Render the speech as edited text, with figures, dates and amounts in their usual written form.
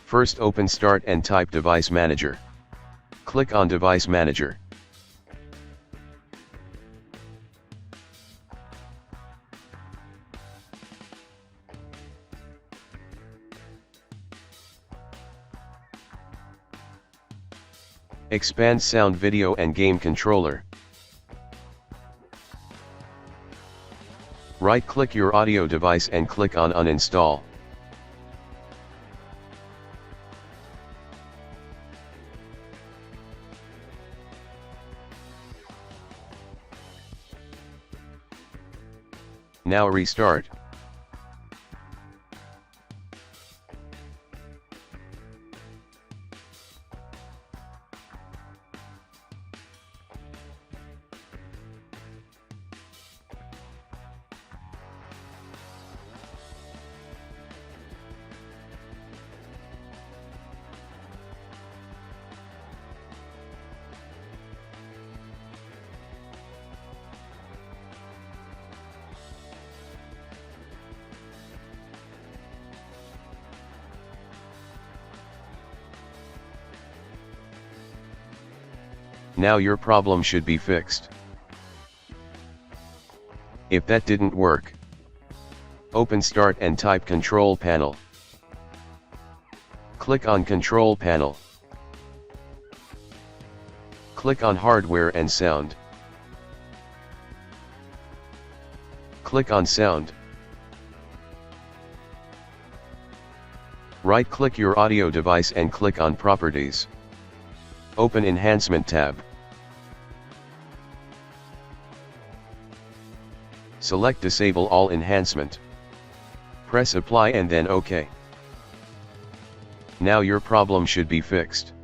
First open Start and type Device Manager. Click on Device Manager. Expand Sound, Video and Game Controller. Right-click your audio device and click on Uninstall. Now restart. Now your problem should be fixed. If that didn't work, open Start and type Control Panel. Click on Control Panel. Click on Hardware and Sound. Click on Sound. Right-click your audio device and click on Properties. Open Enhancement tab. Select Disable All Enhancement. Press Apply and then OK. Now your problem should be fixed.